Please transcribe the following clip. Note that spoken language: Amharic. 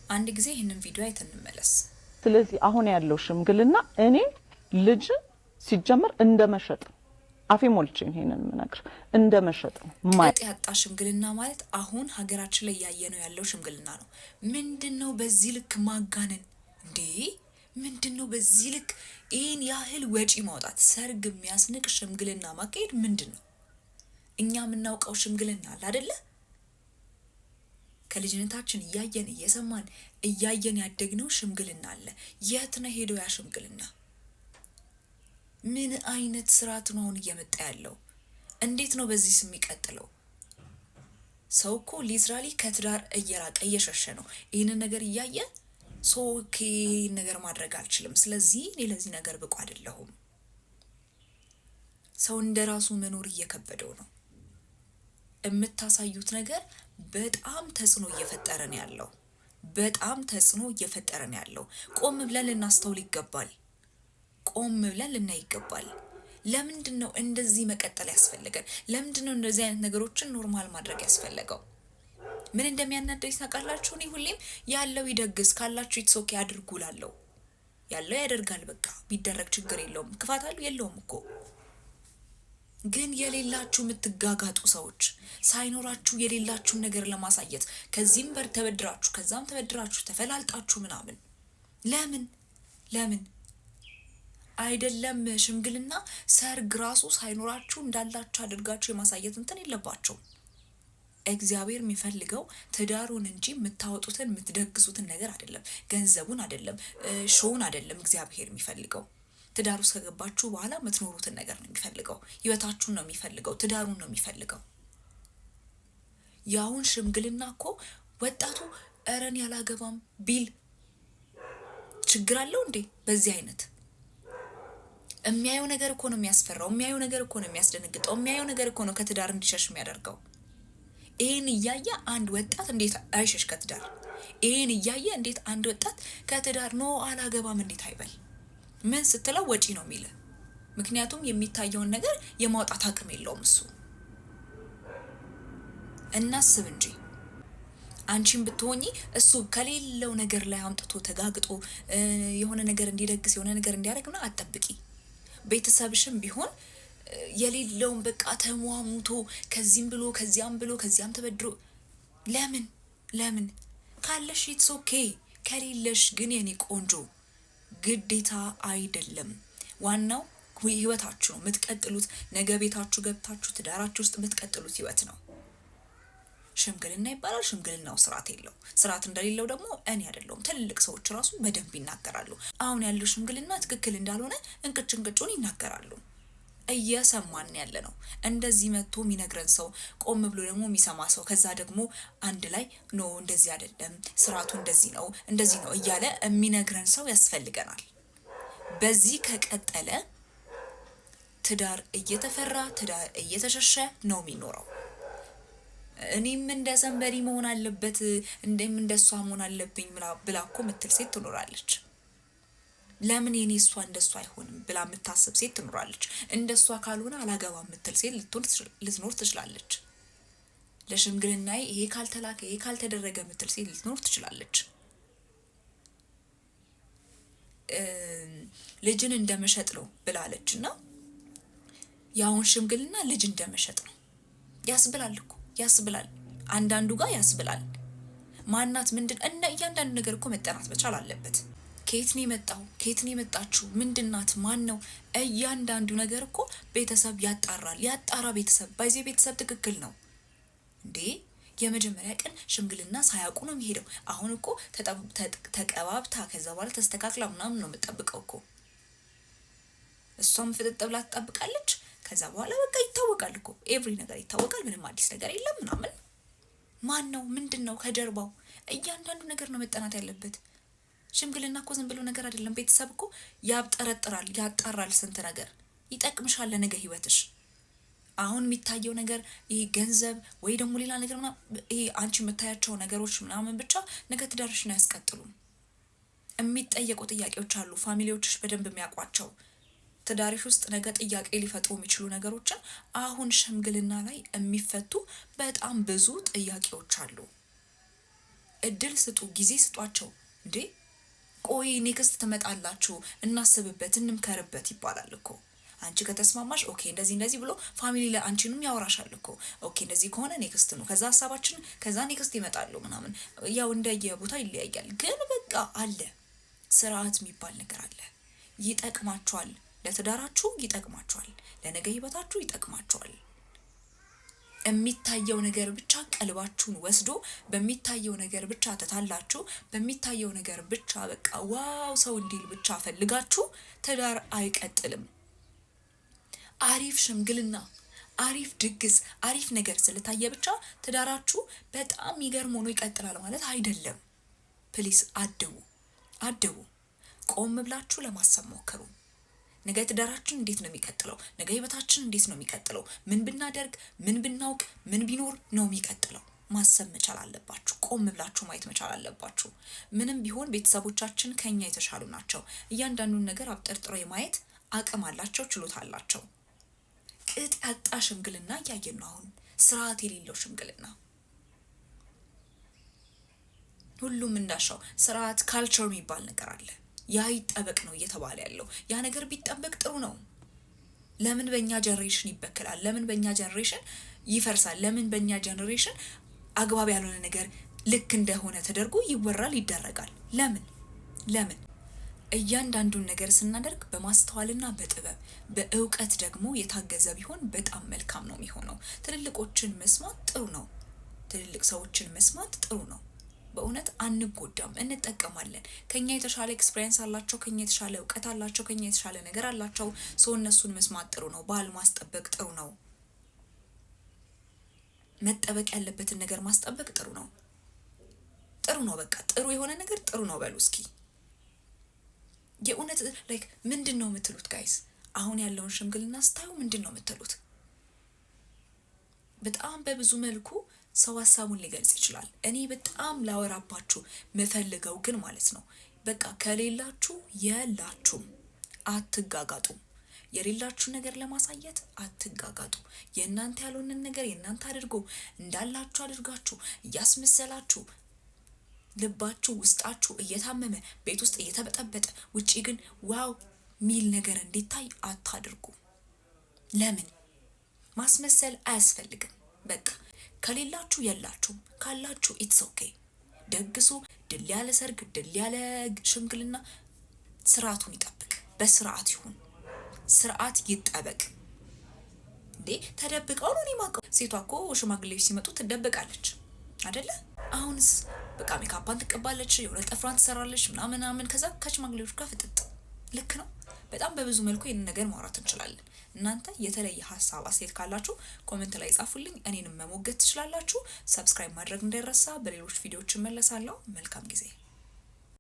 አንድ ጊዜ ይሄንን ቪዲዮ አይተን እንመለስ። ስለዚህ አሁን ያለው ሽምግልና እኔ ልጅ ሲጀመር እንደመሸጥ አፌ ሞልቼ ይሄንን ምናክር እንደመሸጥ ነው። ማይጥ ያጣ ሽምግልና ማለት አሁን ሀገራችን ላይ ያየነው ያለው ሽምግልና ነው። ምንድነው በዚህ ልክ ማጋነን እንዴ? ምንድነው በዚህ ልክ ይሄን ያህል ወጪ ማውጣት? ሰርግ የሚያስንቅ ሽምግልና ማካሄድ ምንድነው? እኛ የምናውቀው ሽምግልና አለ አይደለ? ከልጅነታችን እያየን እየሰማን እያየን ያደግነው ሽምግልና አለ። የት ነው ሄዶ ያ ሽምግልና? ምን አይነት ስርዓት ነው አሁን እየመጣ ያለው? እንዴት ነው በዚህ ስም የሚቀጥለው? ሰው እኮ ሊትራሊ ከትዳር እየራቀ እየሸሸ ነው። ይህንን ነገር እያየ ሶኬ ነገር ማድረግ አልችልም፣ ስለዚህ እኔ ለዚህ ነገር ብቁ አይደለሁም። ሰው እንደራሱ መኖር እየከበደው ነው። የምታሳዩት ነገር በጣም ተጽዕኖ እየፈጠረ ነው ያለው። በጣም ተጽዕኖ እየፈጠረ ነው ያለው። ቆም ብለን ልናስተውል ይገባል። ቆም ብለን ልናይ ይገባል። ለምንድን ነው እንደዚህ መቀጠል ያስፈልገን? ለምንድን ነው እንደዚህ አይነት ነገሮችን ኖርማል ማድረግ ያስፈልገው? ምን እንደሚያናደኝ ታውቃላችሁ? እኔ ሁሌም ያለው ይደግስ ካላችሁ ኢትሶኬ አድርጉ ላለው ያለው ያደርጋል። በቃ ቢደረግ ችግር የለውም። ክፋት አለው የለውም እኮ። ግን የሌላችሁ የምትጋጋጡ ሰዎች ሳይኖራችሁ የሌላችሁን ነገር ለማሳየት ከዚህም በር ተበድራችሁ ከዛም ተበድራችሁ ተፈላልጣችሁ ምናምን ለምን አይደለም? ሽምግልና ሰርግ ራሱ ሳይኖራችሁ እንዳላችሁ አድርጋችሁ የማሳየት እንትን የለባቸው። እግዚአብሔር የሚፈልገው ትዳሩን እንጂ የምታወጡትን የምትደግሱትን ነገር አይደለም፣ ገንዘቡን አይደለም፣ ሾውን አይደለም። እግዚአብሔር የሚፈልገው ትዳሩ ከገባችሁ በኋላ የምትኖሩትን ነገር ነው የሚፈልገው። ህይወታችሁን ነው የሚፈልገው። ትዳሩን ነው የሚፈልገው። ያውን ሽምግልና እኮ ወጣቱ እረን ያላገባም ቢል ችግር አለው እንዴ? በዚህ አይነት የሚያየው ነገር እኮ ነው የሚያስፈራው። የሚያየው ነገር እኮ ነው የሚያስደነግጠው። የሚያየው ነገር እኮ ነው ከትዳር እንዲሸሽ የሚያደርገው። ይሄን እያየ አንድ ወጣት እንዴት አይሸሽ ከትዳር? ይሄን እያየ እንዴት አንድ ወጣት ከትዳር ነው አላገባም እንዴት አይበል? ምን ስትለው ወጪ ነው የሚል። ምክንያቱም የሚታየውን ነገር የማውጣት አቅም የለውም እሱ። እናስብ እንጂ አንቺን ብትሆኚ እሱ ከሌለው ነገር ላይ አምጥቶ ተጋግጦ የሆነ ነገር እንዲደግስ የሆነ ነገር እንዲያደርግና አትጠብቂ። ቤተሰብሽም ቢሆን የሌለውን በቃ ተሟሙቶ ከዚህም ብሎ ከዚያም ብሎ ከዚያም ተበድሮ ለምን ካለሽ ኢትስ ኦኬ፣ ከሌለሽ ግን የኔ ቆንጆ ግዴታ አይደለም። ዋናው ህይወታችሁ ነው የምትቀጥሉት። ነገ ቤታችሁ ገብታችሁ ትዳራችሁ ውስጥ የምትቀጥሉት ህይወት ነው። ሽምግልና ይባላል። ሽምግልናው ስርዓት የለው። ስርዓት እንደሌለው ደግሞ እኔ አይደለሁም ትልልቅ ሰዎች ራሱ በደንብ ይናገራሉ። አሁን ያለው ሽምግልና ትክክል እንዳልሆነ እንቅጩን ይናገራሉ። እየሰማን ያለ ነው። እንደዚህ መጥቶ የሚነግረን ሰው ቆም ብሎ ደግሞ የሚሰማ ሰው ከዛ ደግሞ አንድ ላይ ኖ እንደዚህ አይደለም ስርዓቱ እንደዚህ ነው እያለ የሚነግረን ሰው ያስፈልገናል። በዚህ ከቀጠለ ትዳር እየተፈራ ትዳር እየተሸሸ ነው የሚኖረው። እኔም እንደ ሰንበሪ መሆን አለበት እንደሷ መሆን አለብኝ ብላ እኮ ምትል ሴት ትኖራለች። ለምን የኔ እሷ እንደሷ አይሆንም ብላ የምታስብ ሴት ትኖራለች። እንደሷ ካልሆነ አላገባም የምትል ሴት ልትኖር ትችላለች። ለሽምግልና ይሄ ካልተላከ ይሄ ካልተደረገ የምትል ሴት ልትኖር ትችላለች። ልጅን እንደመሸጥ ነው ብላለች እና ያውን ሽምግልና ልጅ እንደመሸጥ ነው ያስብላል እኮ ያስብላል። አንዳንዱ ጋር ያስብላል። ማናት ምንድን እና እያንዳንዱ ነገር እኮ መጠናት መቻል አለበት። ከየት ነው የመጣው? ከየት ነው የመጣችው? ምንድናት? ማን ነው? እያንዳንዱ ነገር እኮ ቤተሰብ ያጣራል። ያጣራ ቤተሰብ ባይዜ ቤተሰብ ትክክል ነው እንዴ? የመጀመሪያ ቀን ሽምግልና ሳያውቁ ነው የሚሄደው። አሁን እኮ ተቀባብታ ከዛ በኋላ ተስተካክላ ምናምን ነው የምጠብቀው እኮ። እሷም ፍጥጥ ብላ ትጠብቃለች። ከዛ በኋላ በቃ ይታወቃል እኮ ኤቭሪ ነገር ይታወቃል። ምንም አዲስ ነገር የለም ምናምን። ማን ነው? ምንድነው ከጀርባው? እያንዳንዱ ነገር ነው መጠናት ያለበት። ሽምግልና እኮ ዝም ብሎ ነገር አይደለም። ቤተሰብ እኮ ያብጠረጥራል፣ ያጣራል። ስንት ነገር ይጠቅምሻል ለነገ ህይወትሽ። አሁን የሚታየው ነገር ይሄ ገንዘብ ወይ ደግሞ ሌላ ነገር ምናምን ይሄ አንቺ የምታያቸው ነገሮች ምናምን ብቻ ነገ ትዳርሽን አያስቀጥሉም። የሚጠየቁ ጥያቄዎች አሉ፣ ፋሚሊዎችሽ በደንብ የሚያውቋቸው። ትዳርሽ ውስጥ ነገ ጥያቄ ሊፈጥሩ የሚችሉ ነገሮችን አሁን ሽምግልና ላይ የሚፈቱ በጣም ብዙ ጥያቄዎች አሉ። እድል ስጡ፣ ጊዜ ስጧቸው። እንዴ ቆይ ኔክስት ትመጣላችሁ፣ እናስብበት፣ እንምከርበት ይባላል እኮ። አንቺ ከተስማማሽ ኦኬ እንደዚህ ብሎ ፋሚሊ ላይ አንቺንም ያወራሻል እኮ። ኦኬ እንደዚህ ከሆነ ኔክስት ነው፣ ከዛ ሀሳባችን ከዛ ኔክስት ይመጣሉ ምናምን። ያው እንደየቦታ ይለያያል፣ ግን በቃ አለ ስርዓት የሚባል ነገር አለ። ይጠቅማችኋል፣ ለትዳራችሁ ይጠቅማችኋል፣ ለነገ ህይወታችሁ ይጠቅማችኋል። የሚታየው ነገር ብቻ ቀልባችሁን ወስዶ በሚታየው ነገር ብቻ ተታላችሁ በሚታየው ነገር ብቻ በቃ ዋው ሰው እንዲል ብቻ ፈልጋችሁ ትዳር አይቀጥልም። አሪፍ ሽምግልና፣ አሪፍ ድግስ፣ አሪፍ ነገር ስለታየ ብቻ ትዳራችሁ በጣም ይገርም ሆኖ ይቀጥላል ማለት አይደለም። ፕሊስ አድቡ። ቆም ብላችሁ ለማሰብ ሞክሩ። ነገ ትዳራችን እንዴት ነው የሚቀጥለው? ነገ ህይወታችን እንዴት ነው የሚቀጥለው? ምን ብናደርግ፣ ምን ብናውቅ፣ ምን ቢኖር ነው የሚቀጥለው? ማሰብ መቻል አለባችሁ። ቆም ብላችሁ ማየት መቻል አለባችሁ። ምንም ቢሆን ቤተሰቦቻችን ከኛ የተሻሉ ናቸው። እያንዳንዱን ነገር አብጠርጥሮ የማየት አቅም አላቸው፣ ችሎታ አላቸው። ቅጥ ያጣ ሽምግልና እያየን ነው አሁን። ስርዓት የሌለው ሽምግልና፣ ሁሉም እንዳሻው ስርዓት ካልቸር የሚባል ነገር አለ። ያ ይጠበቅ ነው እየተባለ ያለው። ያ ነገር ቢጠበቅ ጥሩ ነው። ለምን በእኛ ጀነሬሽን ይበከላል? ለምን በእኛ ጀነሬሽን ይፈርሳል? ለምን በእኛ ጀነሬሽን አግባብ ያልሆነ ነገር ልክ እንደሆነ ተደርጎ ይወራል፣ ይደረጋል? ለምን? እያንዳንዱን ነገር ስናደርግ በማስተዋልና በጥበብ በእውቀት ደግሞ የታገዘ ቢሆን በጣም መልካም ነው የሚሆነው። ትልልቆችን መስማት ጥሩ ነው። ትልልቅ ሰዎችን መስማት ጥሩ ነው። በእውነት አንጎዳም፣ እንጠቀማለን። ከኛ የተሻለ ኤክስፒሪየንስ አላቸው፣ ከኛ የተሻለ እውቀት አላቸው፣ ከኛ የተሻለ ነገር አላቸው። ሰው እነሱን መስማት ጥሩ ነው። ባህል ማስጠበቅ ጥሩ ነው። መጠበቅ ያለበትን ነገር ማስጠበቅ ጥሩ ነው። በቃ ጥሩ የሆነ ነገር ጥሩ ነው በሉ እስኪ። የእውነት ላይክ ምንድን ነው የምትሉት ጋይስ? አሁን ያለውን ሽምግልና ስታዩ ምንድን ነው የምትሉት? በጣም በብዙ መልኩ ሰው ሀሳቡን ሊገልጽ ይችላል። እኔ በጣም ላወራባችሁ ምፈልገው ግን ማለት ነው በቃ ከሌላችሁ የላችሁም፣ አትጋጋጡ። የሌላችሁ ነገር ለማሳየት አትጋጋጡ። የእናንተ ያልሆነን ነገር የእናንተ አድርጎ እንዳላችሁ አድርጋችሁ እያስመሰላችሁ ልባችሁ ውስጣችሁ እየታመመ ቤት ውስጥ እየተበጠበጠ ውጪ ግን ዋው ሚል ነገር እንዲታይ አታድርጉ። ለምን? ማስመሰል አያስፈልግም። በቃ ከሌላችሁ የላችሁም፣ ካላችሁ ኢትስ ኦኬ። ደግሱ። ድል ያለ ሰርግ፣ ድል ያለ ሽምግልና ስርዓቱን ይጠብቅ። በስርዓት ይሁን፣ ስርዓት ይጠበቅ። እንዴ ተደብቀው ነው? እኔ ማውቀው ሴቷ እኮ ሽማግሌዎች ሲመጡ ትደብቃለች አይደለ? አሁንስ በቃ ሜካፓን ትቀባለች፣ የሆነ ጠፍሯን ትሰራለች ምናምን፣ ከዛ ከሽማግሌዎች ጋር ፍጥጥ። ልክ ነው። በጣም በብዙ መልኩ ይህንን ነገር ማውራት እንችላለን። እናንተ የተለየ ሀሳብ አስተያየት ካላችሁ ኮሜንት ላይ ጻፉልኝ። እኔንም መሞገት ትችላላችሁ። ሰብስክራይብ ማድረግ እንዳይረሳ። በሌሎች ቪዲዮዎች እመለሳለሁ። መልካም ጊዜ